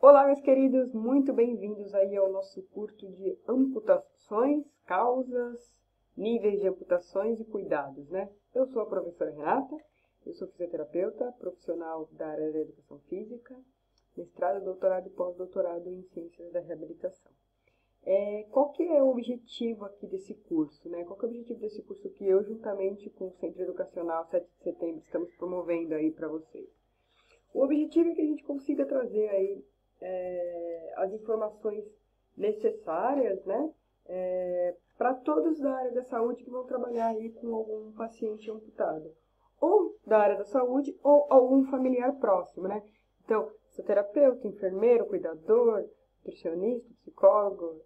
Olá, meus queridos, muito bem-vindos aí ao nosso curso de amputações, causas, níveis de amputações e cuidados, né? Eu sou a professora Renata, eu sou fisioterapeuta, profissional da área da educação física, mestrado, doutorado e pós-doutorado em ciências da reabilitação. Qual que é o objetivo aqui desse curso, né? Qual que é o objetivo desse curso que eu, juntamente com o Centro Educacional 7 de Setembro, estamos promovendo aí para vocês? O objetivo é que a gente consiga trazer aí as informações necessárias, né, para todos da área da saúde que vão trabalhar aí com algum paciente amputado, ou da área da saúde, ou algum familiar próximo, né? Então, fisioterapeuta, enfermeiro, cuidador, nutricionista, psicólogo,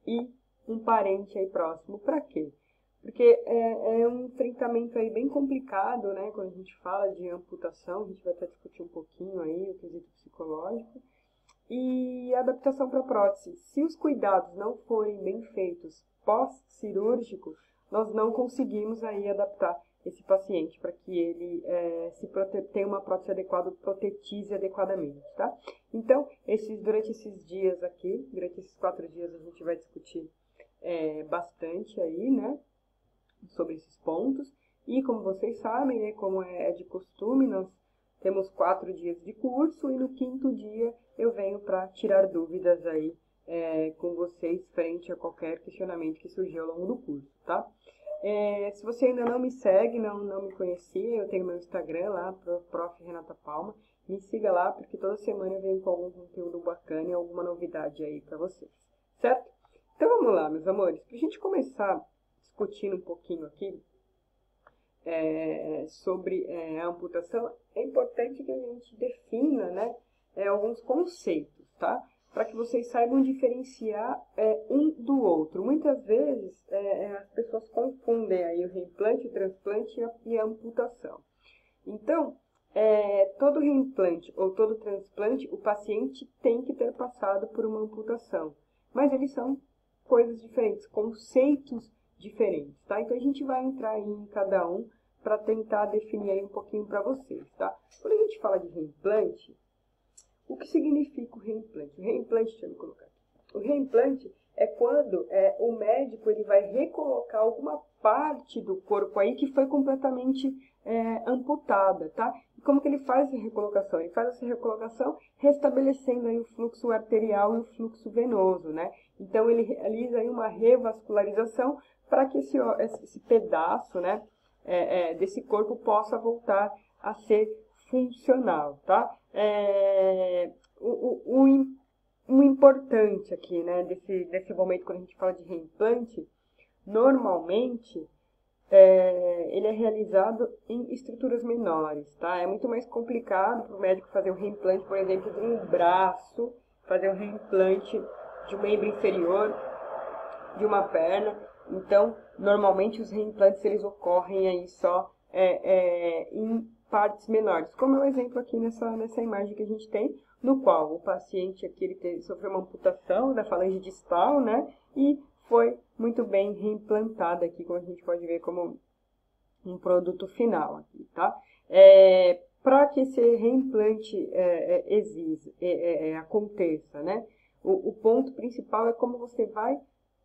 e um parente aí próximo. Para quê? Porque é um enfrentamento aí bem complicado, né? Quando a gente fala de amputação, a gente vai até discutir um pouquinho aí o quesito psicológico. E adaptação para prótese. Se os cuidados não forem bem feitos pós-cirúrgico, nós não conseguimos aí adaptar esse paciente para que ele tenha uma prótese adequada, protetize adequadamente, tá? Então, durante esses dias aqui, durante esses 4 dias, a gente vai discutir bastante aí, né, sobre esses pontos. E como vocês sabem, né, como é de costume, nós temos 4 dias de curso e no 5º dia eu venho para tirar dúvidas aí com vocês frente a qualquer questionamento que surgiu ao longo do curso, tá? Se você ainda não me segue, não me conhecia, eu tenho meu Instagram lá, Prof. Renata Palma. Me siga lá, porque toda semana eu venho com algum conteúdo bacana e alguma novidade aí para vocês, certo? Então vamos lá, meus amores, para a gente começar discutindo um pouquinho aqui sobre a amputação, é importante que a gente defina, né, alguns conceitos, tá? Para que vocês saibam diferenciar um do outro. Muitas vezes as pessoas confundem aí o reimplante, o transplante e a amputação. Então, todo reimplante ou todo transplante, o paciente tem que ter passado por uma amputação. Mas eles são coisas diferentes, conceitos diferentes, tá? Então, a gente vai entrar aí em cada um para tentar definir aí um pouquinho para vocês, tá? Quando a gente fala de reimplante, o que significa o reimplante? O reimplante, deixa eu colocar aqui. O reimplante é quando o médico ele vai recolocar alguma parte do corpo aí que foi completamente amputada, tá? E como que ele faz essa recolocação? Ele faz essa recolocação restabelecendo aí o fluxo arterial e o fluxo venoso, né? Então, ele realiza aí uma revascularização para que esse pedaço, né, desse corpo possa voltar a ser funcional, tá? O importante aqui, né, desse momento, quando a gente fala de reimplante, normalmente ele é realizado em estruturas menores, tá? É muito mais complicado para o médico fazer um reimplante, por exemplo, de um braço, fazer um reimplante de um membro inferior, de uma perna. Então, normalmente os reimplantes eles ocorrem aí só em partes menores, como é o exemplo aqui nessa imagem que a gente tem, no qual o paciente aqui ele sofreu uma amputação da falange distal, né, e foi muito bem reimplantado aqui, como a gente pode ver como um produto final aqui, tá? Para que esse reimplante aconteça, né, o ponto principal é como você vai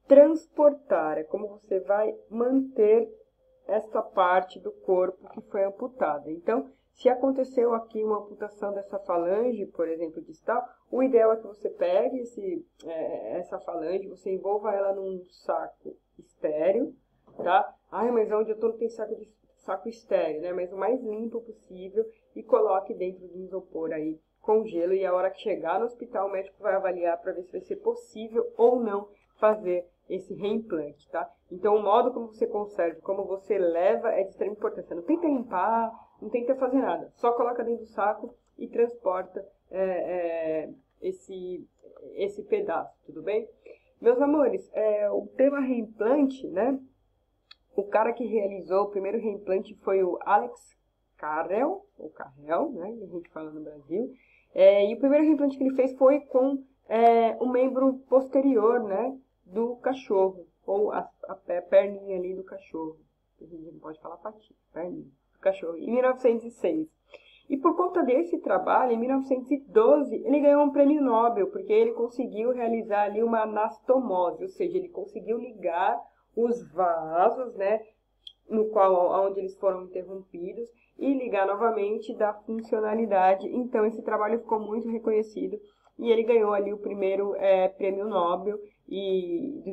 transportar, é como você vai manter essa parte do corpo que foi amputada. Então, se aconteceu aqui uma amputação dessa falange, por exemplo, distal, o ideal é que você pegue essa falange, você envolva ela num saco estéreo, tá? Ai, mas onde eu tô não tem saco estéreo, né? Mas o mais limpo possível e coloque dentro do isopor aí com gelo e a hora que chegar no hospital o médico vai avaliar para ver se vai ser possível ou não fazer esse reimplante, tá? Então, o modo como você conserva, como você leva é de extrema importância. Não tenta limpar, não tenta fazer nada. Só coloca dentro do saco e transporta esse pedaço, tudo bem? Meus amores, o tema reimplante, né? O cara que realizou o primeiro reimplante foi o Alex Carrel, ou Carrel, né? A gente fala no Brasil. E o primeiro reimplante que ele fez foi com o membro posterior, né? Do cachorro, ou a perninha ali do cachorro. A gente não pode falar patinha, perninha do cachorro, em 1906. E por conta desse trabalho, em 1912, ele ganhou um prêmio Nobel, porque ele conseguiu realizar ali uma anastomose, ou seja, ele conseguiu ligar os vasos, né, onde eles foram interrompidos, e ligar novamente da funcionalidade. Então, esse trabalho ficou muito reconhecido e ele ganhou ali o primeiro prêmio Nobel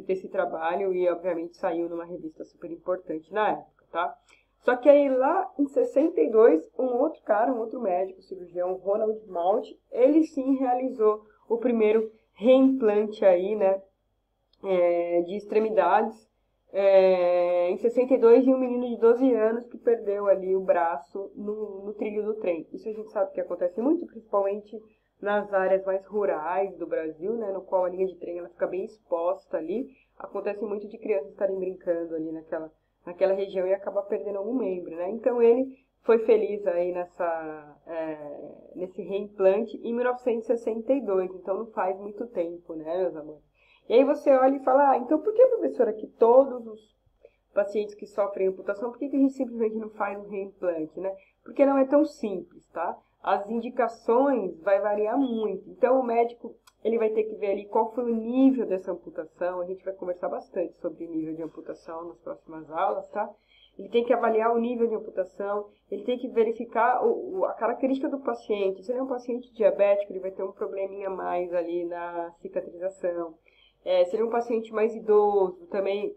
desse trabalho e, obviamente, saiu numa revista super importante na época, tá? Só que aí lá em 62, um outro médico, cirurgião, Ronald Malt, ele sim realizou o primeiro reimplante aí, né, de extremidades, em 62, de um menino de 12 anos que perdeu ali o braço no trilho do trem. Isso a gente sabe que acontece muito, principalmente nas áreas mais rurais do Brasil, né, no qual a linha de trem ela fica bem exposta ali. Acontece muito de crianças estarem brincando ali naquela região e acabar perdendo algum membro, né? Então ele foi feliz aí nesse reimplante em 1962, então não faz muito tempo, né, meus amores? E aí você olha e fala, então por que, professora, que todos os pacientes que sofrem amputação, por que a gente simplesmente não faz um reimplante, né? Porque não é tão simples, tá? As indicações vai variar muito. Então o médico, ele vai ter que ver ali qual foi o nível dessa amputação. A gente vai conversar bastante sobre nível de amputação nas próximas aulas, tá? Ele tem que avaliar o nível de amputação, ele tem que verificar a característica do paciente. Se ele é um paciente diabético, ele vai ter um probleminha a mais ali na cicatrização. Se ele é um paciente mais idoso, também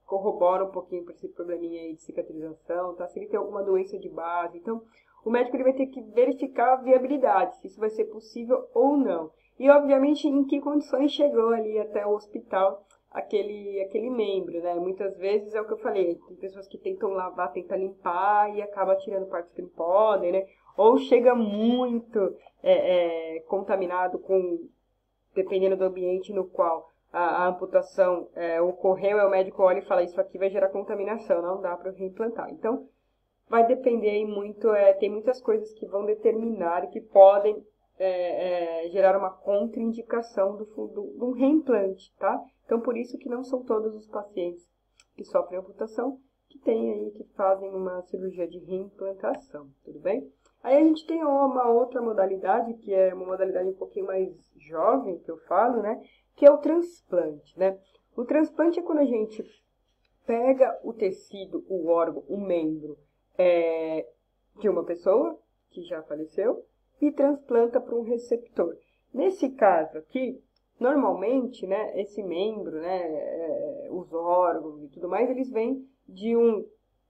corrobora um pouquinho para esse probleminha aí de cicatrização, tá? Se ele tem alguma doença de base. Então, o médico ele vai ter que verificar a viabilidade, se isso vai ser possível ou não. E, obviamente, em que condições chegou ali até o hospital aquele membro, né? Muitas vezes é o que eu falei, tem pessoas que tentam lavar, tentam limpar e acaba tirando partes que não podem, né? Ou chega muito contaminado dependendo do ambiente no qual a amputação ocorreu, o médico olha e fala, isso aqui vai gerar contaminação, não dá para reimplantar. Então, vai depender aí muito, tem muitas coisas que vão determinar e que podem gerar uma contraindicação de um reimplante, tá? Então, por isso que não são todos os pacientes que sofrem amputação que fazem uma cirurgia de reimplantação, tudo bem? Aí a gente tem uma outra modalidade, que é uma modalidade um pouquinho mais jovem, que eu falo, né? Que é o transplante, né? O transplante é quando a gente pega o tecido, o órgão, o membro de uma pessoa que já faleceu e transplanta para um receptor. Nesse caso aqui, normalmente, né, esse membro, né, os órgãos e tudo mais, eles vêm de um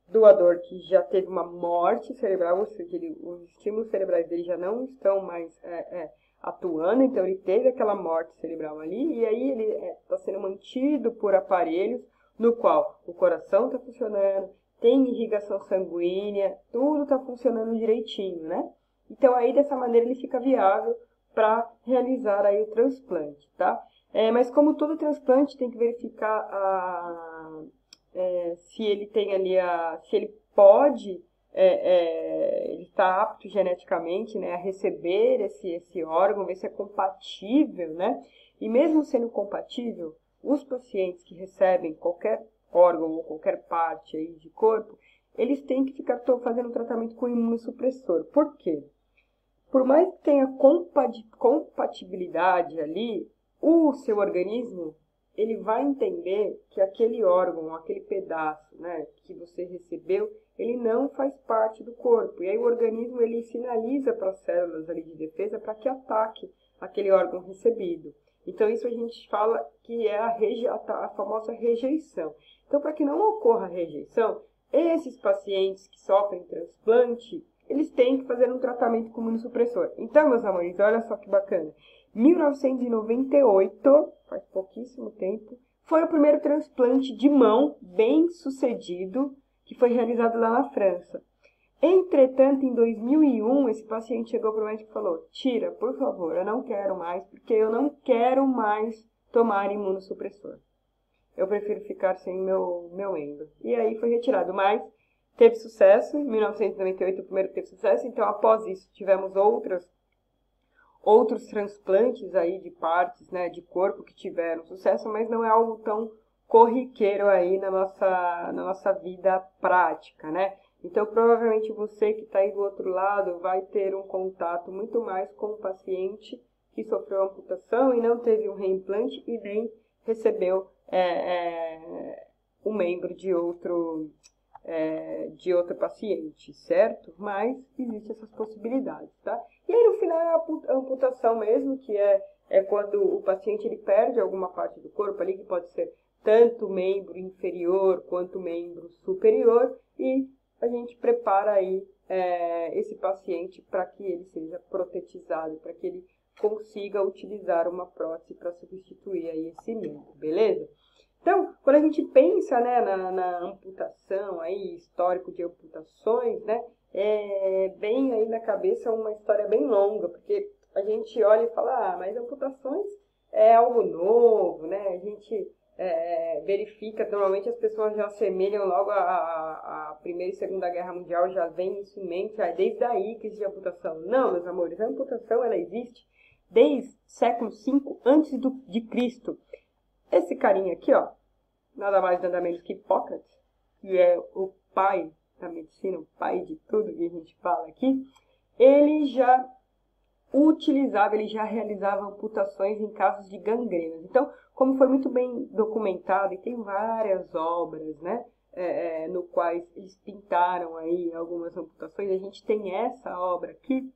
doador que já teve uma morte cerebral, ou seja, os estímulos cerebrais dele já não estão mais atuando, então ele teve aquela morte cerebral ali, e aí ele está sendo mantido por aparelhos no qual o coração está funcionando, tem irrigação sanguínea, tudo está funcionando direitinho, né? Então aí dessa maneira ele fica viável para realizar aí o transplante, tá? Mas como todo transplante tem que verificar se ele tem ali se ele pode, ele está apto geneticamente, né, a receber esse órgão, ver se é compatível, né? E mesmo sendo compatível, os pacientes que recebem qualquer órgão ou qualquer parte aí de corpo, eles têm que ficar fazendo um tratamento com imunossupressor. Por quê? Por mais que tenha compatibilidade ali, o seu organismo ele vai entender que aquele órgão, aquele pedaço, né, que você recebeu, ele não faz parte do corpo. E aí o organismo ele sinaliza para as células ali de defesa para que ataque aquele órgão recebido. Então isso a gente fala que é a famosa rejeição. Então, para que não ocorra a rejeição, esses pacientes que sofrem transplante, eles têm que fazer um tratamento com imunossupressor. Então, meus amores, olha só que bacana. 1998, faz pouquíssimo tempo, foi o primeiro transplante de mão bem sucedido que foi realizado lá na França. Entretanto, em 2001, esse paciente chegou para o médico e falou, tira, por favor, eu não quero mais, porque eu não quero mais tomar imunossupressor. Eu prefiro ficar sem meu membro. E aí foi retirado, mas teve sucesso, em 1998 o primeiro teve sucesso, então após isso tivemos outros transplantes aí de partes, né, de corpo que tiveram sucesso, mas não é algo tão corriqueiro aí na nossa vida prática, né? Então, provavelmente você que está aí do outro lado vai ter um contato muito mais com o paciente que sofreu amputação e não teve um reimplante e nem recebeu um membro de outro paciente, certo? Mas existem essas possibilidades, tá? E aí, no final, é a amputação mesmo, que é quando o paciente ele perde alguma parte do corpo ali, que pode ser tanto membro inferior quanto membro superior, e a gente prepara aí esse paciente para que ele seja protetizado, para que ele consiga utilizar uma prótese para substituir aí esse membro, beleza? Então, quando a gente pensa, né, na amputação, aí, histórico de amputações, né, vem aí na cabeça uma história bem longa, porque a gente olha e fala, mas amputações é algo novo, né, a gente verifica, normalmente as pessoas já assemelham logo a Primeira e Segunda Guerra Mundial, já vem isso em mente, desde aí que existe amputação. Não, meus amores, a amputação ela existe desde século V a.C. Esse carinha aqui, ó, nada mais nada menos que Hipócrates, que é o pai da medicina, o pai de tudo que a gente fala aqui, ele já realizava amputações em casos de gangrenas. Então, como foi muito bem documentado, e tem várias obras, né, no quais eles pintaram aí algumas amputações, a gente tem essa obra aqui,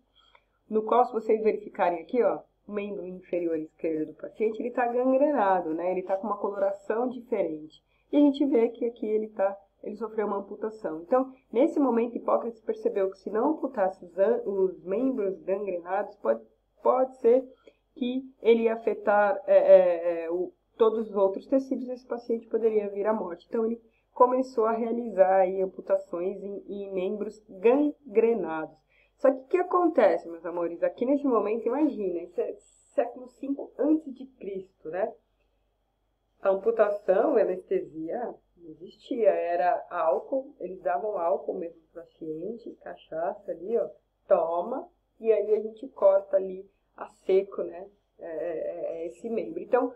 no qual, se vocês verificarem aqui, ó, o membro inferior esquerdo do paciente, ele está gangrenado, né? Ele está com uma coloração diferente. E a gente vê que aqui ele sofreu uma amputação. Então, nesse momento, Hipócrates percebeu que se não amputasse os membros gangrenados, pode ser que ele ia afetar todos os outros tecidos e esse paciente poderia vir à morte. Então, ele começou a realizar aí amputações em membros gangrenados. Só que o que acontece, meus amores? Aqui nesse momento, imagina, isso é século V a.C., né? A amputação, a anestesia, não existia. Era álcool, eles davam álcool mesmo para o paciente, cachaça ali, ó, toma, e aí a gente corta ali a seco, né? Esse membro. Então,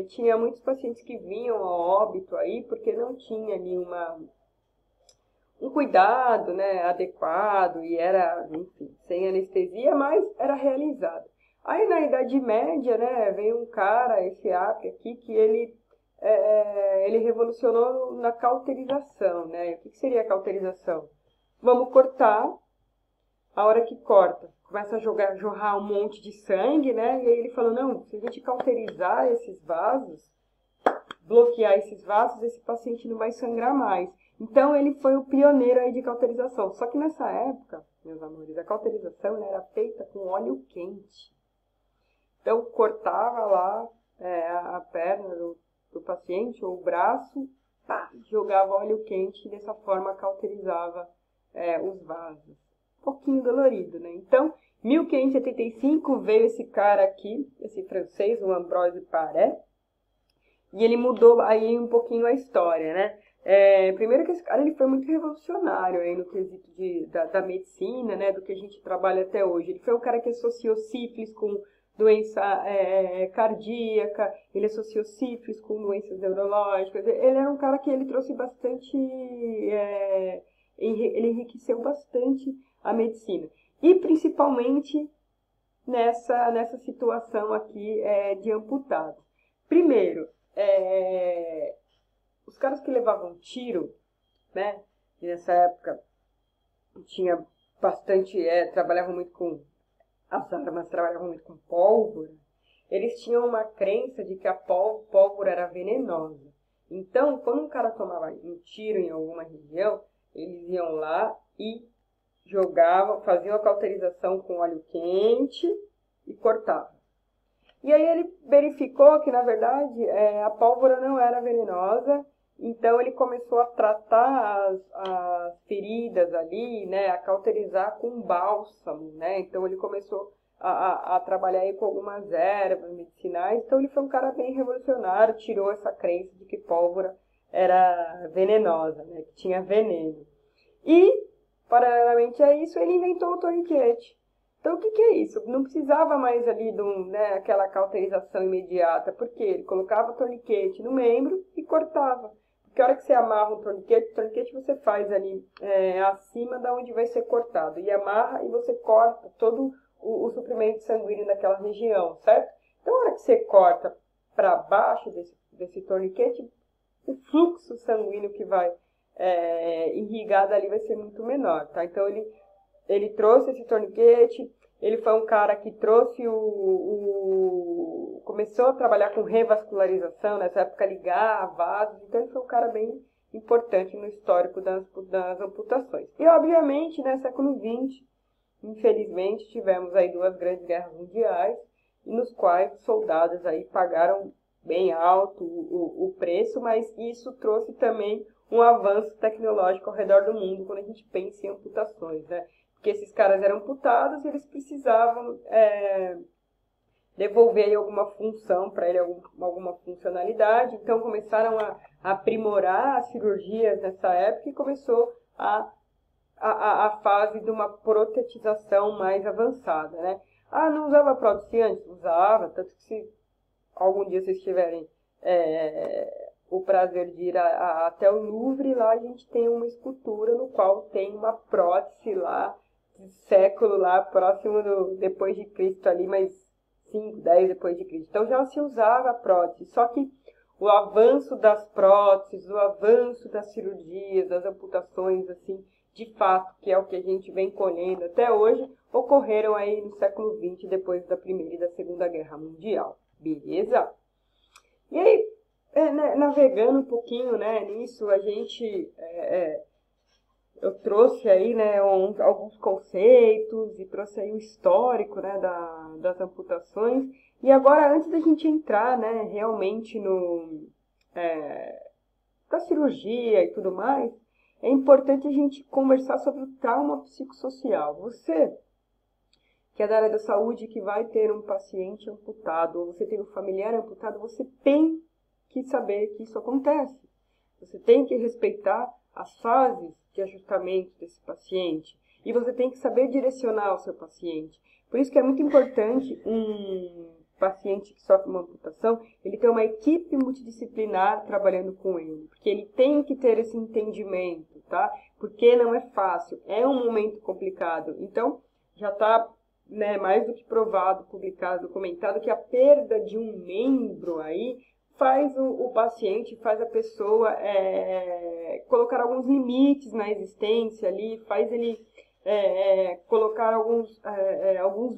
tinha muitos pacientes que vinham a óbito aí, porque não tinha ali um cuidado, né, adequado e era, enfim, sem anestesia, mas era realizado. Aí na Idade Média, né, veio um cara, esse Apia aqui, que ele revolucionou na cauterização, né? O que seria a cauterização? Vamos cortar, a hora que corta, começa a jorrar um monte de sangue, né? E aí ele falou, não, se a gente cauterizar esses vasos, bloquear esses vasos, esse paciente não vai sangrar mais. Então, ele foi o pioneiro aí de cauterização. Só que nessa época, meus amores, a cauterização era feita com óleo quente. Então, cortava lá a perna do paciente ou o braço, jogava óleo quente e dessa forma cauterizava os vasos. Um pouquinho dolorido, né? Então, 1585 veio esse cara aqui, esse francês, o Ambroise Paré, e ele mudou aí um pouquinho a história, né? Primeiro que esse cara ele foi muito revolucionário aí no quesito da medicina, né, do que a gente trabalha até hoje. Ele foi um cara que associou sífilis com doença cardíaca, ele associou sífilis com doenças neurológicas. Ele era um cara que ele trouxe bastante, ele enriqueceu bastante a medicina. E principalmente nessa situação aqui de amputados. Primeiro, os caras que levavam tiro, né, e nessa época tinha bastante, trabalhavam muito com as armas, trabalhavam muito com pólvora, eles tinham uma crença de que a pólvora era venenosa. Então, quando um cara tomava um tiro em alguma região, eles iam lá e jogavam, faziam a cauterização com óleo quente e cortavam. E aí ele verificou que, na verdade, a pólvora não era venenosa, então ele começou a tratar as feridas ali, né, a cauterizar com bálsamo, né, então ele começou a trabalhar aí com algumas ervas medicinais, então ele foi um cara bem revolucionário, tirou essa crença de que pólvora era venenosa, né, que tinha veneno. E, paralelamente a isso, ele inventou o torniquete. Então, o que é isso? Não precisava mais ali de aquela cauterização imediata, porque ele colocava o torniquete no membro e cortava. Porque a hora que você amarra um torniquete, o torniquete você faz ali acima da onde vai ser cortado. E amarra e você corta todo o suprimento sanguíneo naquela região, certo? Então, a hora que você corta para baixo desse torniquete, o fluxo sanguíneo que vai irrigar dali vai ser muito menor, tá? Então, ele trouxe esse torniquete, ele foi um cara que trouxe começou a trabalhar com revascularização, nessa época ligar vasos, então ele foi um cara bem importante no histórico das amputações. E, obviamente, no século XX, infelizmente, tivemos aí 2 grandes guerras mundiais, e nos quais os soldados aí pagaram bem alto o preço, mas isso trouxe também um avanço tecnológico ao redor do mundo quando a gente pensa em amputações, né? Porque esses caras eram amputados e eles precisavam devolver aí alguma função para ele, alguma funcionalidade. Então começaram a aprimorar as cirurgias nessa época e começou a fase de uma protetização mais avançada, né? Ah, não usava prótese antes? Usava, tanto que se algum dia vocês tiverem o prazer de ir até o Louvre, lá a gente tem uma escultura no qual tem uma prótese lá, de século lá, próximo depois de Cristo ali, mas 5, 10 depois de Cristo. Então já se usava a prótese, só que o avanço das próteses, o avanço das cirurgias, das amputações, assim, de fato, que é o que a gente vem colhendo até hoje, ocorreram aí no século XX, depois da Primeira e da Segunda Guerra Mundial. Beleza? E aí, navegando um pouquinho, né, nisso, a gente... eu trouxe aí, né, alguns conceitos e trouxe aí o histórico, né, das amputações. E agora, antes da gente entrar, né, realmente da cirurgia e tudo mais, é importante a gente conversar sobre o trauma psicossocial. Você, que é da área da saúde, que vai ter um paciente amputado, ou você tem um familiar amputado, você tem que saber que isso acontece. Você tem que respeitar as fases de ajustamento desse paciente. E você tem que saber direcionar o seu paciente. Por isso que é muito importante um paciente que sofre uma amputação, ele ter uma equipe multidisciplinar trabalhando com ele. Porque ele tem que ter esse entendimento, tá? Porque não é fácil, é um momento complicado. Então, já está mais do que provado, publicado, documentado, que a perda de um membro aí faz o paciente, faz a pessoa colocar alguns limites na existência ali, faz ele colocar alguns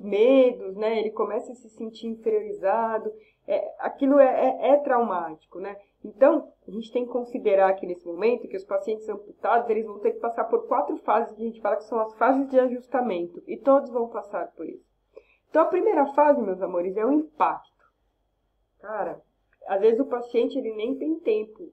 medos, né? Ele começa a se sentir inferiorizado, aquilo é traumático, né? Então, a gente tem que considerar aqui nesse momento que os pacientes amputados, eles vão ter que passar por 4 fases que a gente fala que são as fases de ajustamento, e todos vão passar por isso. Então, a primeira fase, meus amores, é o impacto. Cara, às vezes o paciente ele nem tem tempo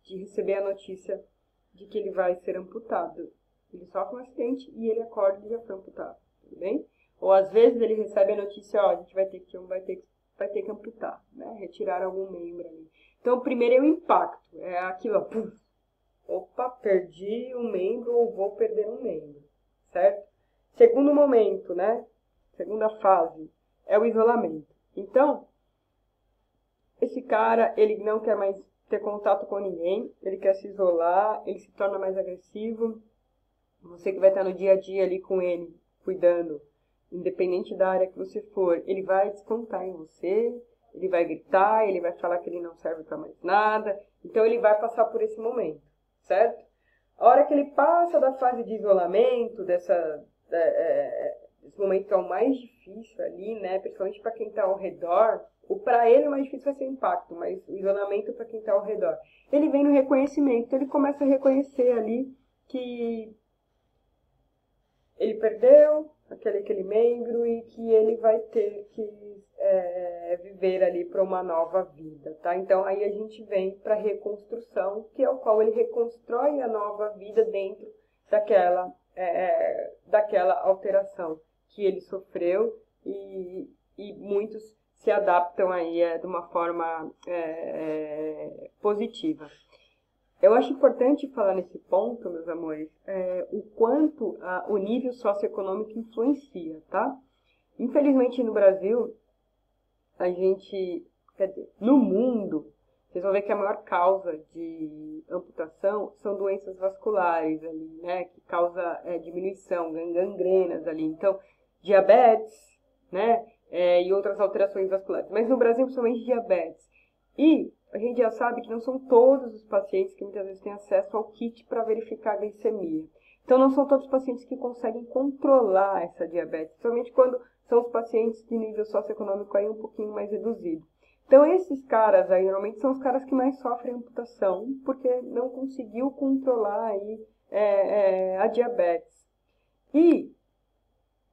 de receber a notícia de que ele vai ser amputado. Ele sofre um acidente e ele acorda e já foi amputado, tudo bem? Ou às vezes ele recebe a notícia, ó, a gente vai ter que amputar, né? Retirar algum membro ali. Então, o primeiro é o impacto, é aquilo, ó, puf, opa, perdi um membro ou vou perder um membro, certo? Segundo momento, né? Segunda fase, é o isolamento. Então, esse cara, ele não quer mais ter contato com ninguém, ele quer se isolar, ele se torna mais agressivo. Você que vai estar no dia a dia ali com ele, cuidando, independente da área que você for, ele vai descontar em você, ele vai gritar, ele vai falar que ele não serve para mais nada. Então, ele vai passar por esse momento, certo? A hora que ele passa da fase de isolamento, desse momento que é o mais difícil ali, né? Principalmente para quem está ao redor, para ele o mais difícil vai ser o impacto, mas o isolamento para quem está ao redor. Ele vem no reconhecimento, então ele começa a reconhecer ali que ele perdeu aquele membro e que ele vai ter que viver ali para uma nova vida, tá? Então, aí a gente vem para a reconstrução, que é o qual ele reconstrói a nova vida dentro daquela alteração que ele sofreu e muitos se adaptam aí de uma forma positiva. Eu acho importante falar nesse ponto, meus amores, o quanto o nível socioeconômico influencia, tá? Infelizmente, no Brasil, a gente, quer dizer, no mundo, vocês vão ver que a maior causa de amputação são doenças vasculares ali, né? Que causa diminuição, gangrenas ali. Então, diabetes, né? E outras alterações vasculares. Mas no Brasil, principalmente diabetes. E a gente já sabe que não são todos os pacientes que muitas vezes têm acesso ao kit para verificar a glicemia. Então, não são todos os pacientes que conseguem controlar essa diabetes, principalmente quando são os pacientes de nível socioeconômico aí um pouquinho mais reduzido. Então, esses caras aí, normalmente, são os caras que mais sofrem amputação, porque não conseguiu controlar aí, a diabetes. E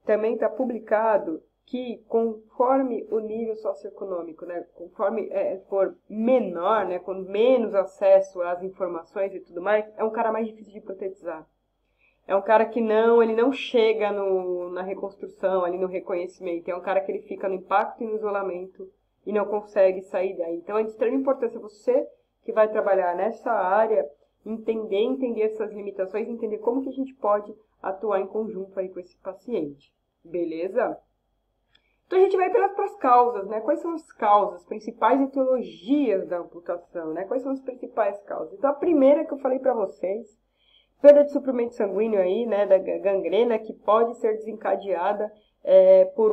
também está publicado que conforme o nível socioeconômico, né, conforme for menor, né, com menos acesso às informações e tudo mais, é um cara mais difícil de protetizar. É um cara que ele não chega na reconstrução, ali no reconhecimento. É um cara que ele fica no impacto e no isolamento e não consegue sair daí. Então é de extrema importância você que vai trabalhar nessa área entender essas limitações, entender como que a gente pode atuar em conjunto aí com esse paciente. Beleza? Então a gente vai para as causas, né? Quais são as causas, as principais etiologias da amputação, né? Quais são as principais causas? Então a primeira que eu falei para vocês, perda de suprimento sanguíneo aí, né, da gangrena, que pode ser desencadeada por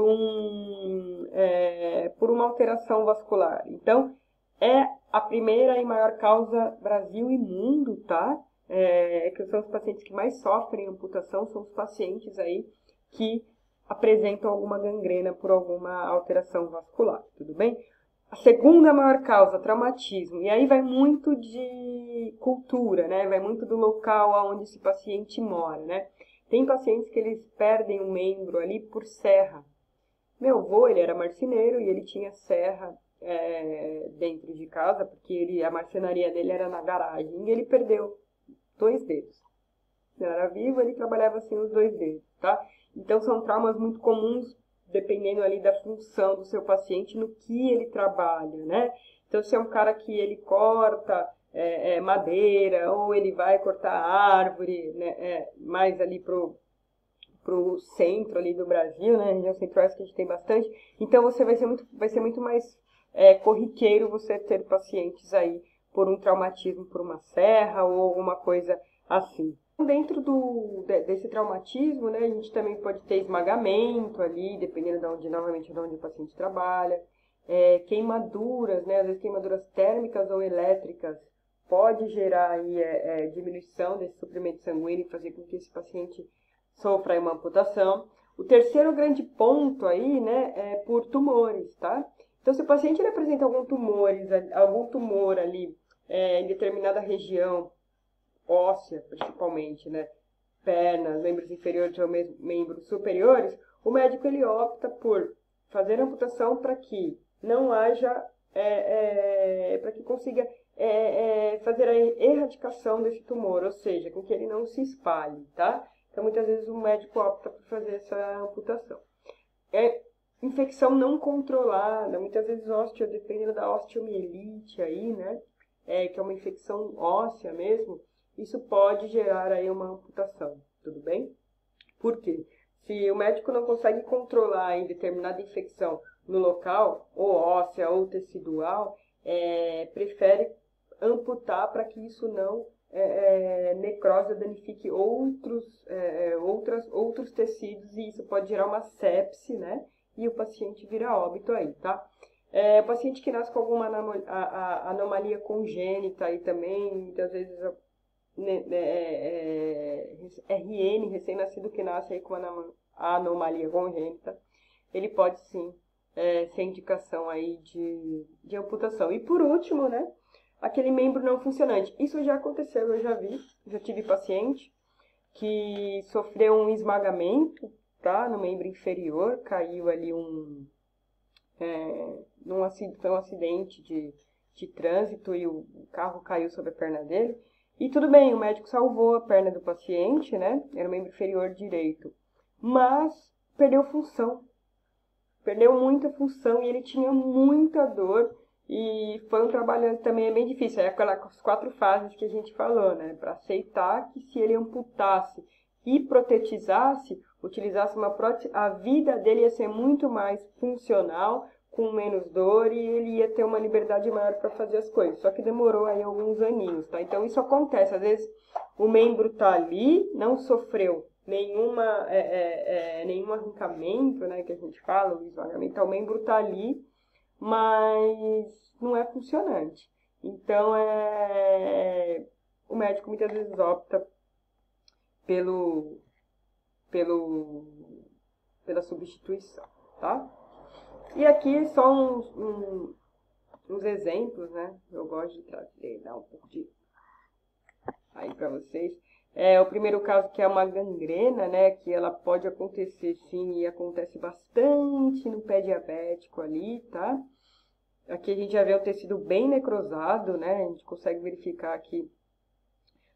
uma alteração vascular. Então, é a primeira e maior causa Brasil e mundo, tá? Que são os pacientes que mais sofrem amputação, são os pacientes aí que apresentam alguma gangrena por alguma alteração vascular, tudo bem? A segunda maior causa, traumatismo. E aí vai muito de cultura, né? Vai muito do local onde esse paciente mora, né? Tem pacientes que eles perdem um membro ali por serra. Meu avô, ele era marceneiro e ele tinha serra dentro de casa, porque a marcenaria dele era na garagem. E ele perdeu 2 dedos. Ele era vivo, ele trabalhava assim os 2 dedos, tá? Então são traumas muito comuns, dependendo ali da função do seu paciente, no que ele trabalha, né? Então, se é um cara que ele corta madeira, ou ele vai cortar árvore, né? Mais ali pro centro ali do Brasil, né? Região centro-oeste que a gente tem bastante. Então, vai ser muito mais corriqueiro você ter pacientes aí por um traumatismo, por uma serra ou alguma coisa assim. Dentro desse traumatismo, né, a gente também pode ter esmagamento ali, dependendo novamente de onde o paciente trabalha, queimaduras, né, às vezes queimaduras térmicas ou elétricas, pode gerar aí, diminuição desse suprimento sanguíneo e fazer com que esse paciente sofra uma amputação. O terceiro grande ponto aí, né, é por tumores, tá? Então, se o paciente ele apresenta algum tumor ali em determinada região, óssea, principalmente, né? Pernas, membros inferiores ou mesmo membros superiores, o médico ele opta por fazer a amputação para que não haja, para que consiga fazer a erradicação desse tumor, ou seja, com que ele não se espalhe, tá? Então, muitas vezes o médico opta por fazer essa amputação. Infecção não controlada, muitas vezes dependendo da osteomielite aí, né? Que é uma infecção óssea mesmo, isso pode gerar aí uma amputação, tudo bem? Por quê? Se o médico não consegue controlar em determinada infecção no local, ou óssea ou tecidual, prefere amputar para que isso não necrose ou danifique outros tecidos, e isso pode gerar uma sepse, né? E o paciente vira óbito aí, tá? O paciente que nasce com alguma anomalia congênita aí também, muitas vezes RN, recém-nascido que nasce aí com uma anomalia congênita, ele pode sim ser indicação aí de amputação. E por último, né, aquele membro não funcionante. Isso já aconteceu, eu já tive paciente que sofreu um esmagamento, tá, no membro inferior, caiu ali foi um acidente de trânsito e o carro caiu sobre a perna dele. E tudo bem, o médico salvou a perna do paciente, né? Era o membro inferior direito. Mas perdeu função. Perdeu muita função e ele tinha muita dor. E foi um trabalho também bem difícil. É aquelas 4 fases que a gente falou, né? Para aceitar que se ele amputasse e protetizasse, utilizasse uma prótese, a vida dele ia ser muito mais funcional, com menos dor e ele ia ter uma liberdade maior para fazer as coisas. Só que demorou aí alguns aninhos, tá? Então isso acontece, às vezes o membro tá ali, não sofreu nenhum arrancamento, né, que a gente fala, o esvaziamento, o membro tá ali, mas não é funcionante. Então o médico muitas vezes opta pela substituição, tá? E aqui só uns exemplos, né? Eu gosto de trazer, dar um pouco de aí para vocês. O primeiro caso que é uma gangrena, né? Que ela pode acontecer sim e acontece bastante no pé diabético ali, tá? Aqui a gente já vê o tecido bem necrosado, né? A gente consegue verificar que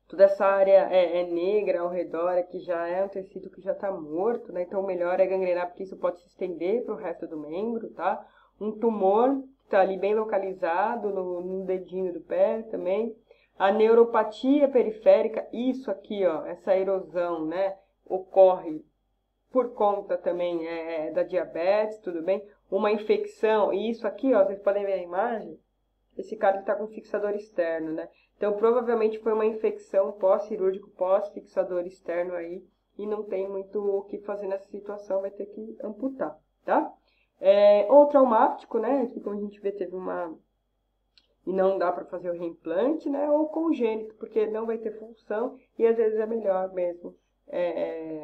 toda essa área é negra ao redor, que já é um tecido que já está morto, né? Então o melhor é gangrenar, porque isso pode se estender para o resto do membro, tá? Um tumor que está ali bem localizado no dedinho do pé também. A neuropatia periférica, isso aqui, ó, essa erosão, né? Ocorre por conta também da diabetes, tudo bem? Uma infecção, e isso aqui, ó, vocês podem ver a imagem, esse cara está com fixador externo, né? Então, provavelmente foi uma infecção pós-cirúrgico, pós-fixador externo aí, e não tem muito o que fazer nessa situação, vai ter que amputar, tá? Ou traumático, né? Aqui, como a gente vê, teve uma... E não dá para fazer o reimplante, né? Ou congênito, porque não vai ter função, e às vezes é melhor mesmo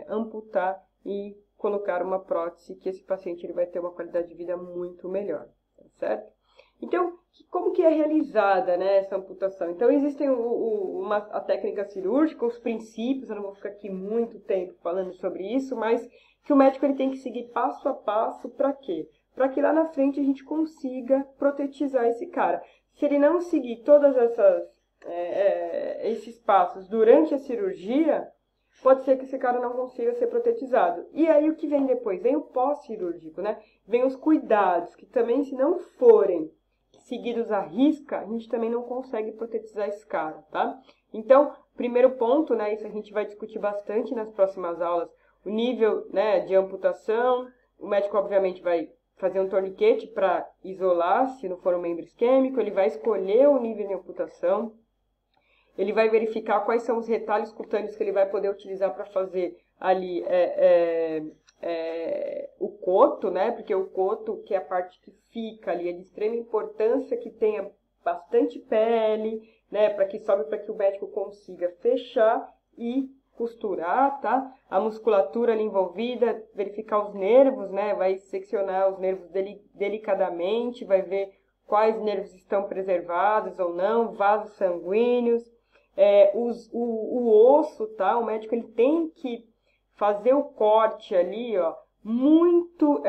amputar e colocar uma prótese, que esse paciente ele vai ter uma qualidade de vida muito melhor, tá certo? Então, como que é realizada, né, essa amputação? Então, existem a técnica cirúrgica, os princípios, eu não vou ficar aqui muito tempo falando sobre isso, mas que o médico ele tem que seguir passo a passo para quê? Para que lá na frente a gente consiga protetizar esse cara. Se ele não seguir todas esses passos durante a cirurgia, pode ser que esse cara não consiga ser protetizado. E aí o que vem depois? Vem o pós-cirúrgico, né? Vem os cuidados, que também se não forem seguidos à risca, a gente também não consegue protetizar esse cara, tá? Então, primeiro ponto, né, isso a gente vai discutir bastante nas próximas aulas, o nível, né, de amputação. O médico, obviamente, vai fazer um torniquete para isolar, se não for um membro isquêmico, ele vai escolher o nível de amputação, ele vai verificar quais são os retalhos cutâneos que ele vai poder utilizar para fazer ali o coto, né? Porque o coto, que é a parte que fica ali, é de extrema importância que tenha bastante pele, né? Para que o médico consiga fechar e costurar, tá? A musculatura ali envolvida, verificar os nervos, né? Vai seccionar os nervos delicadamente, vai ver quais nervos estão preservados ou não, vasos sanguíneos, o osso, tá? O médico ele tem que fazer o corte ali, ó, muito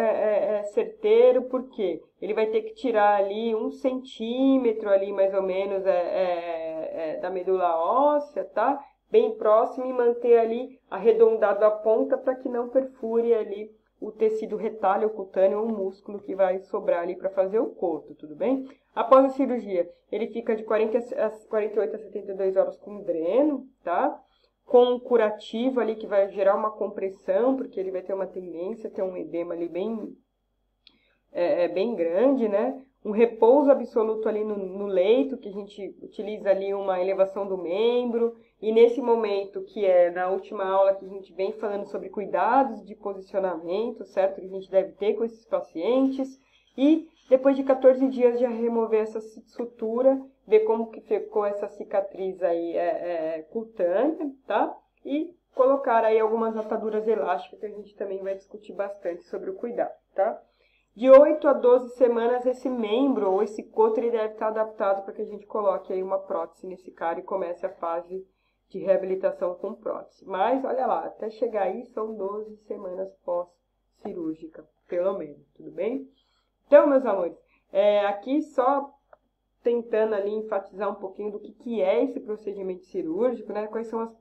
certeiro, porque ele vai ter que tirar ali 1 centímetro ali, mais ou menos, da medula óssea, tá? Bem próximo, e manter ali arredondado a ponta para que não perfure ali o tecido retalho cutâneo ou músculo que vai sobrar ali para fazer o coto, tudo bem? Após a cirurgia, ele fica de 48 a 72 horas com dreno, tá? Com um curativo ali que vai gerar uma compressão, porque ele vai ter uma tendência a ter um edema ali bem grande, né? Um repouso absoluto ali no leito, que a gente utiliza ali uma elevação do membro. E nesse momento, que é na última aula que a gente vem falando sobre cuidados de posicionamento, certo? Que a gente deve ter com esses pacientes. E depois de 14 dias de remover essa sutura, ver como que ficou essa cicatriz aí cutânea, tá? E colocar aí algumas ataduras elásticas, que a gente também vai discutir bastante sobre o cuidado, tá? De 8 a 12 semanas, esse membro ou esse coto ele deve estar adaptado para que a gente coloque aí uma prótese nesse cara e comece a fase de reabilitação com prótese. Mas, olha lá, até chegar aí são 12 semanas pós-cirúrgica, pelo menos, tudo bem? Então, meus amores, aqui só tentando ali enfatizar um pouquinho do que é esse procedimento cirúrgico, né? Quais são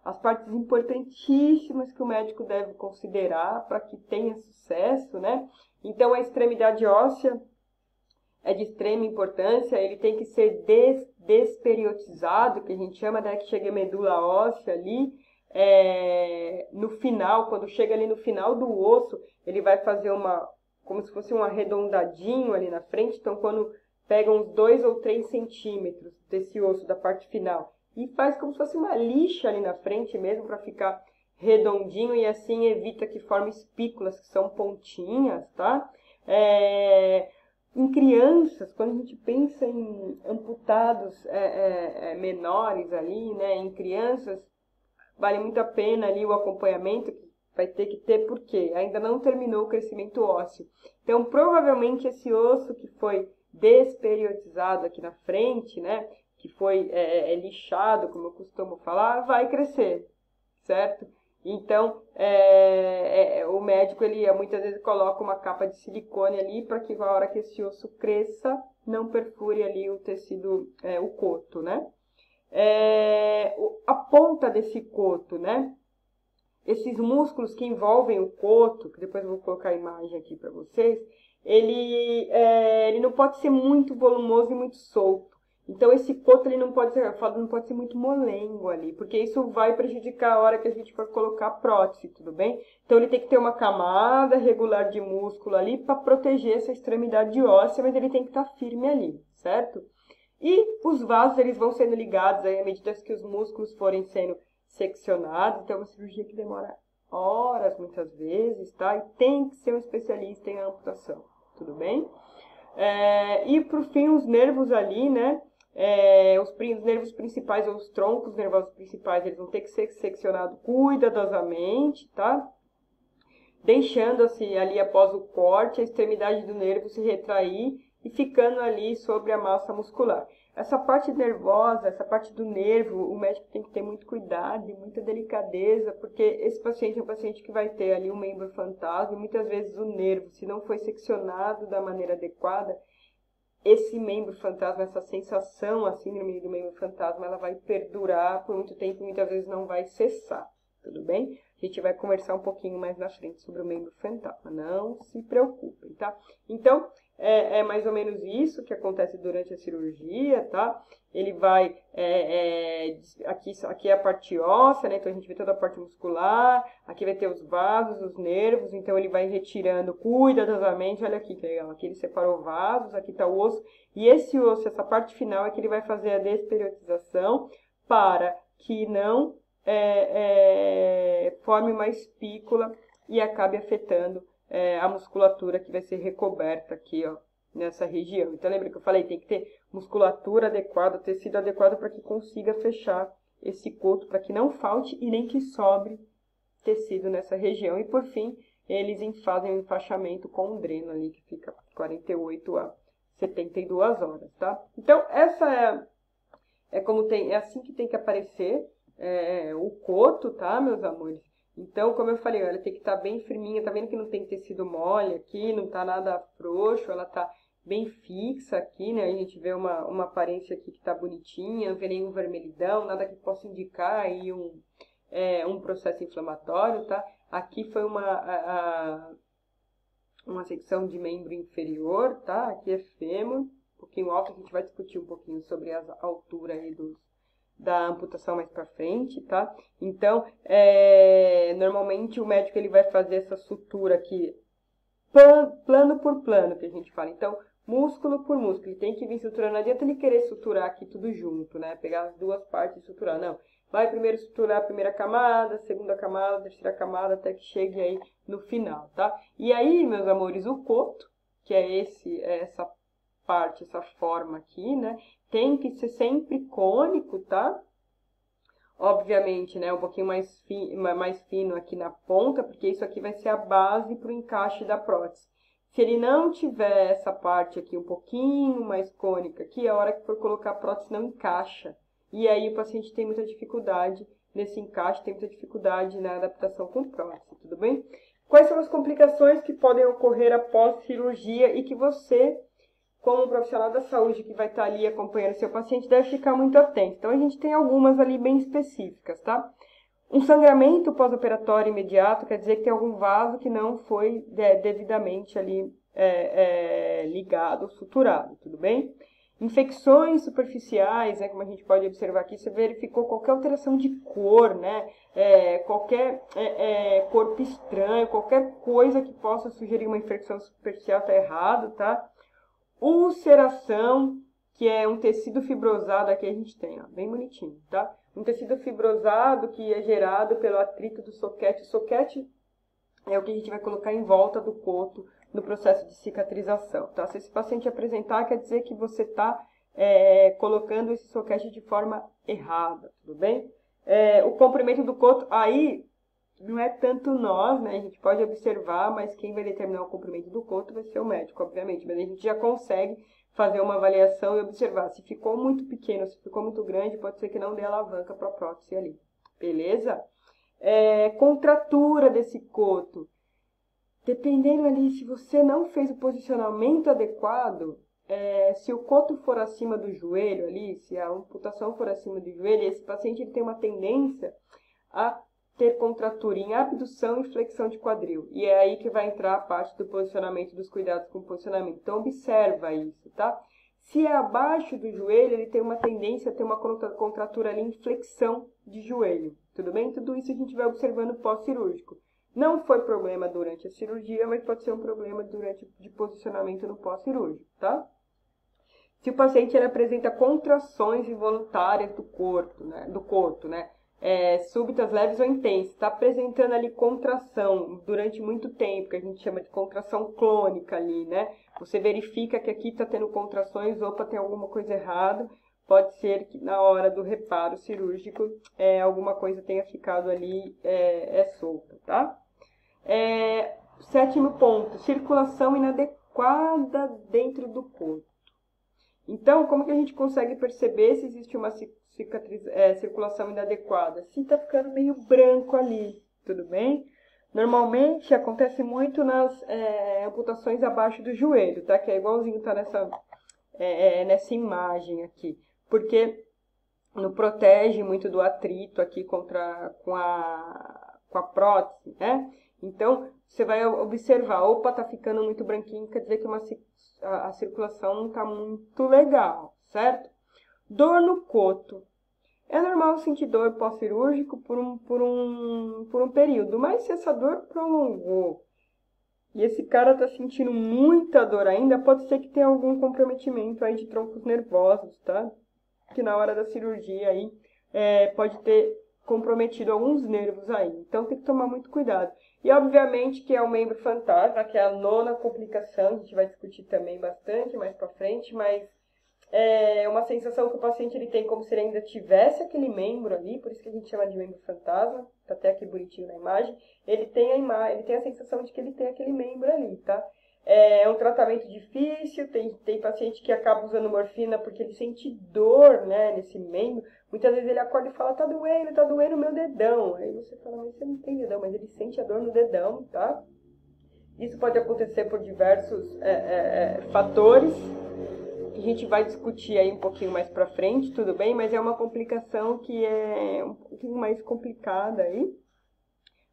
as partes importantíssimas que o médico deve considerar para que tenha sucesso, né? Então, a extremidade óssea é de extrema importância, ele tem que ser desperiotizado, que a gente chama, né, que chega a medula óssea ali, no final, quando chega ali no final do osso, ele vai fazer uma como se fosse um arredondadinho ali na frente. Então, quando pega uns 2 ou 3 centímetros desse osso da parte final e faz como se fosse uma lixa ali na frente mesmo, para ficar redondinho, e assim evita que forme espículas, que são pontinhas, tá? Em crianças, quando a gente pensa em amputados menores ali, né, em crianças, vale muito a pena ali o acompanhamento que vai ter que ter, porque ainda não terminou o crescimento ósseo. Então, provavelmente esse osso que foi desperiodizado aqui na frente, né, que foi lixado, como eu costumo falar, vai crescer, certo? Então, o médico, ele muitas vezes coloca uma capa de silicone ali para que na hora que esse osso cresça, não perfure ali o tecido, o coto, né? A ponta desse coto, né? Esses músculos que envolvem o coto, que depois eu vou colocar a imagem aqui para vocês, ele não pode ser muito volumoso e muito solto. Então, esse coto ele não pode ser muito molengo ali, porque isso vai prejudicar a hora que a gente for colocar a prótese, tudo bem? Então, ele tem que ter uma camada regular de músculo ali para proteger essa extremidade óssea, mas ele tem que estar firme ali, certo? E os vasos, eles vão sendo ligados aí à medida que os músculos forem sendo seccionados. Então, é uma cirurgia que demora horas, muitas vezes, tá? E tem que ser um especialista em amputação, tudo bem? E, por fim, os nervos ali, né? Os nervos principais, ou os troncos nervosos principais, eles vão ter que ser seccionados cuidadosamente, tá? Deixando-se ali, após o corte, a extremidade do nervo se retrair e ficando ali sobre a massa muscular. Essa parte nervosa, essa parte do nervo, o médico tem que ter muito cuidado e muita delicadeza, porque esse paciente é um paciente que vai ter ali um membro fantasma, e muitas vezes o nervo, se não foi seccionado da maneira adequada, esse membro fantasma, essa sensação, a síndrome do membro fantasma, ela vai perdurar por muito tempo e muitas vezes não vai cessar, tudo bem? A gente vai conversar um pouquinho mais na frente sobre o membro fantasma, não se preocupem, tá? Então, é mais ou menos isso que acontece durante a cirurgia, tá? Ele vai, aqui é a parte óssea, né? Então a gente vê toda a parte muscular, aqui vai ter os vasos, os nervos, então ele vai retirando cuidadosamente, olha aqui que legal, aqui ele separou vasos, aqui está o osso, e esse osso, essa parte final é que ele vai fazer a desperiodização para que não forme uma espícula e acabe afetando a musculatura que vai ser recoberta aqui, ó, nessa região. Então, lembra que eu falei, tem que ter musculatura adequada, tecido adequado para que consiga fechar esse coto, para que não falte e nem que sobre tecido nessa região. E, por fim, eles fazem um enfaixamento com um dreno ali, que fica 48 a 72 horas, tá? Então, essa é assim que tem que aparecer o coto, tá, meus amores? Então, como eu falei, ela tem que estar bem firminha, tá vendo que não tem tecido mole aqui, não tá nada frouxo, ela tá bem fixa aqui, né? A gente vê uma aparência aqui que tá bonitinha, não vê nenhum vermelhidão, nada que possa indicar aí um processo inflamatório, tá? Aqui foi uma secção de membro inferior, tá? Aqui é fêmur, um pouquinho alto, a gente vai discutir um pouquinho sobre a altura aí da amputação mais para frente, tá? Então, normalmente o médico ele vai fazer essa sutura aqui, plano por plano, que a gente fala. Então, músculo por músculo, ele tem que vir suturando. Não adianta ele querer suturar aqui tudo junto, né? Pegar as duas partes e suturar, não. Vai primeiro suturar a primeira camada, segunda camada, terceira camada, até que chegue aí no final, tá? E aí, meus amores, o coto, que é essa parte, essa forma aqui, né? Tem que ser sempre cônico, tá? Obviamente, né? Um pouquinho mais fino aqui na ponta, porque isso aqui vai ser a base para o encaixe da prótese. Se ele não tiver essa parte aqui um pouquinho mais cônica aqui, a hora que for colocar a prótese não encaixa. E aí o paciente tem muita dificuldade nesse encaixe, tem muita dificuldade na adaptação com prótese, tudo bem? Quais são as complicações que podem ocorrer após cirurgia e que você, como profissional da saúde que vai estar ali acompanhando seu paciente, deve ficar muito atento. Então, a gente tem algumas ali bem específicas, tá? Um sangramento pós-operatório imediato quer dizer que tem algum vaso que não foi devidamente ali ligado, suturado, tudo bem? Infecções superficiais, né, como a gente pode observar aqui, você verificou qualquer alteração de cor, né, qualquer corpo estranho, qualquer coisa que possa sugerir uma infecção superficial está errado, tá? Ulceração, que é um tecido fibrosado, aqui a gente tem, ó, bem bonitinho, tá? Um tecido fibrosado que é gerado pelo atrito do soquete. O soquete é o que a gente vai colocar em volta do coto no processo de cicatrização, tá? Se esse paciente apresentar, quer dizer que você está colocando esse soquete de forma errada, tudo bem? O comprimento do coto, aí não é tanto nós, né? A gente pode observar, mas quem vai determinar o comprimento do coto vai ser o médico, obviamente. Mas a gente já consegue fazer uma avaliação e observar. Se ficou muito pequeno, se ficou muito grande, pode ser que não dê alavanca para a prótese ali. Beleza? Contratura desse coto. Dependendo ali, se você não fez o posicionamento adequado, se o coto for acima do joelho ali, se a amputação for acima do joelho, esse paciente ele tem uma tendência a ter contratura em abdução e flexão de quadril. E é aí que vai entrar a parte do posicionamento, dos cuidados com o posicionamento. Então, observa isso, tá? Se é abaixo do joelho, ele tem uma tendência a ter uma contratura ali em flexão de joelho. Tudo bem? Tudo isso a gente vai observando pós-cirúrgico. Não foi problema durante a cirurgia, mas pode ser um problema de posicionamento no pós-cirúrgico, tá? Se o paciente ele apresenta contrações involuntárias do coto, né? Súbitas, leves ou intensas, está apresentando ali contração durante muito tempo, que a gente chama de contração clônica ali, né? Você verifica que aqui está tendo contrações, opa, tem alguma coisa errada, pode ser que na hora do reparo cirúrgico alguma coisa tenha ficado ali solta, tá? Sétimo ponto, circulação inadequada dentro do corpo. Então, como que a gente consegue perceber se existe uma circulação inadequada? Se está ficando meio branco ali, tudo bem? Normalmente acontece muito nas amputações abaixo do joelho, tá? Que é igualzinho tá nessa imagem aqui. Porque não protege muito do atrito aqui com a prótese, né? Então, você vai observar, opa, tá ficando muito branquinho, quer dizer que a circulação não tá muito legal, certo? Dor no coto. É normal sentir dor pós-cirúrgico por um período, mas se essa dor prolongou e esse cara tá sentindo muita dor ainda, pode ser que tenha algum comprometimento aí de troncos nervosos, tá? Que na hora da cirurgia aí pode ter comprometido alguns nervos aí. Então tem que tomar muito cuidado. E obviamente que é o membro fantasma, que é a nona complicação, a gente vai discutir também bastante mais pra frente, mas é uma sensação que o paciente ele tem como se ele ainda tivesse aquele membro ali, por isso que a gente chama de membro fantasma, tá até aqui bonitinho na imagem. Ele tem a sensação de que ele tem aquele membro ali, tá? É um tratamento difícil, tem paciente que acaba usando morfina porque ele sente dor, né, nesse membro. Muitas vezes ele acorda e fala, tá doendo o meu dedão. Aí você fala, mas você não tem dedão, mas ele sente a dor no dedão, tá? Isso pode acontecer por diversos fatores, que a gente vai discutir aí um pouquinho mais pra frente, tudo bem? Mas é uma complicação que é um pouquinho mais complicada aí,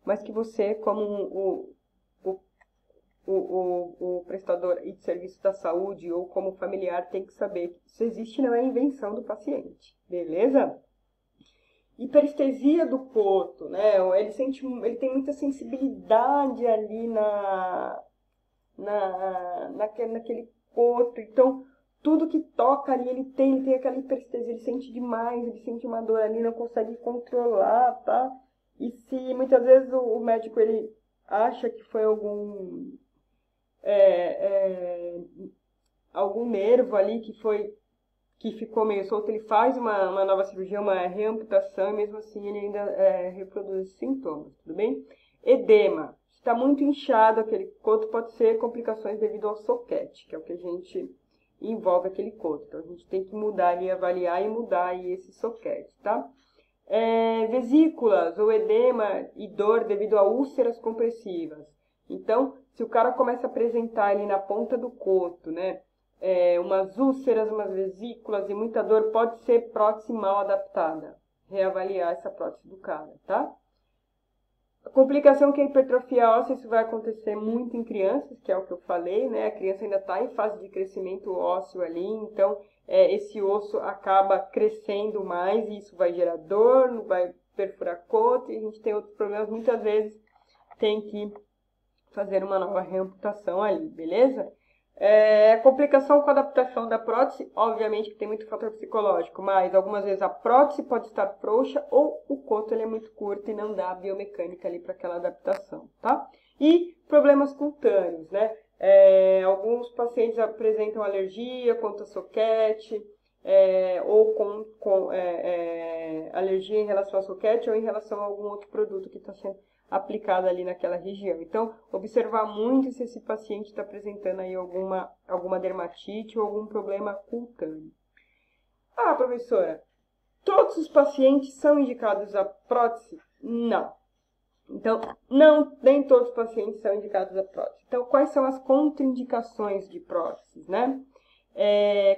mas que você, como o prestador de serviço da saúde ou como familiar tem que saber que isso existe, não é invenção do paciente, beleza? Hiperestesia do coto, né? Ele tem muita sensibilidade ali naquele coto, então tudo que toca ali ele tem aquela hiperestesia, ele sente demais, ele sente uma dor ali, não consegue controlar, tá? E se muitas vezes o médico ele acha que foi algum nervo ali que ficou meio solto, ele faz uma nova cirurgia, uma reamputação, e mesmo assim ele ainda reproduz sintomas, tudo bem? Edema. Se está muito inchado aquele coto, pode ser complicações devido ao soquete, que é o que a gente envolve aquele coto. Então, a gente tem que mudar ali, avaliar e mudar aí esse soquete, tá? Vesículas ou edema e dor devido a úlceras compressivas. Então, se o cara começa a apresentar ali na ponta do coto, né, umas úlceras, umas vesículas e muita dor, pode ser prótese mal adaptada. Reavaliar essa prótese do cara, tá? A complicação que é a hipertrofia óssea, isso vai acontecer muito em crianças, que é o que eu falei, né? A criança ainda está em fase de crescimento ósseo ali, então esse osso acaba crescendo mais e isso vai gerar dor, não vai perfurar coto, e a gente tem outros problemas, muitas vezes tem que fazer uma nova reamputação ali, beleza? Complicação com a adaptação da prótese, obviamente que tem muito fator psicológico, mas algumas vezes a prótese pode estar frouxa ou o coto ele é muito curto e não dá a biomecânica ali para aquela adaptação, tá? E problemas cutâneos, né? Alguns pacientes apresentam alergia contra soquete, ou com alergia em relação ao soquete ou em relação a algum outro produto que está sendo aplicado ali naquela região. Então, observar muito se esse paciente está apresentando aí alguma dermatite ou algum problema cutâneo. Ah, professora, todos os pacientes são indicados a prótese? Não. Então, nem todos os pacientes são indicados a prótese. Então, quais são as contraindicações de próteses, né?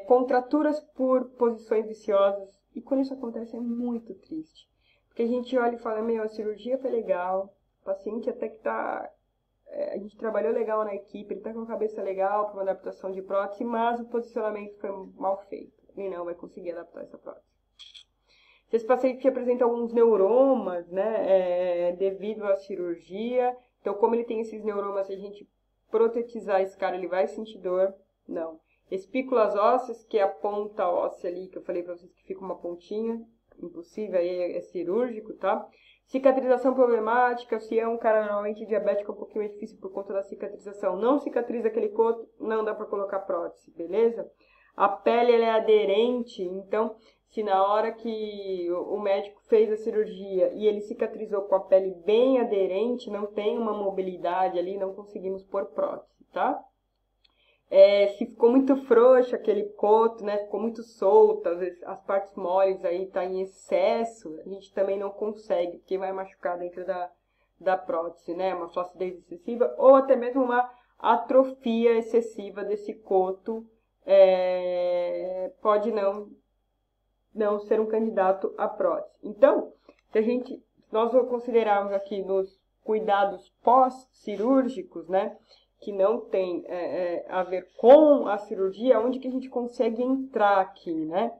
Contraturas por posições viciosas. E quando isso acontece é muito triste. Porque a gente olha e fala, a cirurgia foi legal, o paciente até que tá... a gente trabalhou legal na equipe, ele tá com a cabeça legal para uma adaptação de prótese, mas o posicionamento foi mal feito. Ele não vai conseguir adaptar essa prótese. Se esse paciente apresenta alguns neuromas, né, devido à cirurgia, então como ele tem esses neuromas, se a gente protetizar esse cara, ele vai sentir dor? Não. Espículas ósseas, que é a ponta óssea ali, que eu falei para vocês que fica uma pontinha, impossível, aí é cirúrgico, tá? Cicatrização problemática, se é um cara normalmente diabético, é um pouquinho mais difícil por conta da cicatrização. Não cicatriza aquele coto, não dá para colocar prótese, beleza? A pele ela é aderente, então se na hora que o médico fez a cirurgia e ele cicatrizou com a pele bem aderente, não tem uma mobilidade ali, não conseguimos pôr prótese, tá? Se ficou muito frouxo aquele coto, né, ficou muito solto, às vezes as partes moles aí tá em excesso, a gente também não consegue, porque vai machucar dentro da prótese, né, uma flacidez excessiva ou até mesmo uma atrofia excessiva desse coto, pode não ser um candidato à prótese. Então, se nós considerarmos aqui nos cuidados pós-cirúrgicos, né, que não tem a ver com a cirurgia, onde que a gente consegue entrar aqui, né,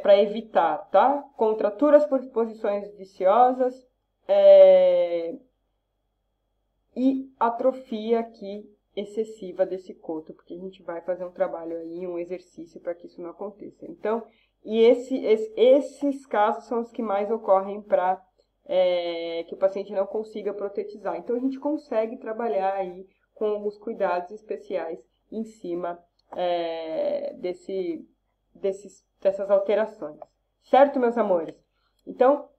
para evitar, tá? Contraturas por posições viciosas e atrofia aqui excessiva desse coto, porque a gente vai fazer um trabalho aí, um exercício para que isso não aconteça. Então, esses casos são os que mais ocorrem para que o paciente não consiga protetizar. Então, a gente consegue trabalhar aí com alguns cuidados especiais em cima dessas alterações. Certo, meus amores? Então,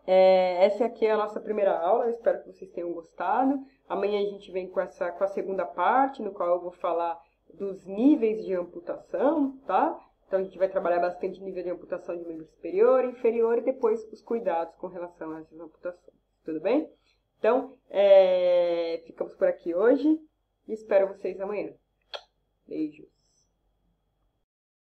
essa aqui é a nossa primeira aula, eu espero que vocês tenham gostado. Amanhã a gente vem com a segunda parte, no qual eu vou falar dos níveis de amputação, tá? Então, a gente vai trabalhar bastante nível de amputação de membro superior, inferior e depois os cuidados com relação a essas amputações. Tudo bem? Então, ficamos por aqui hoje e espero vocês amanhã. Beijos.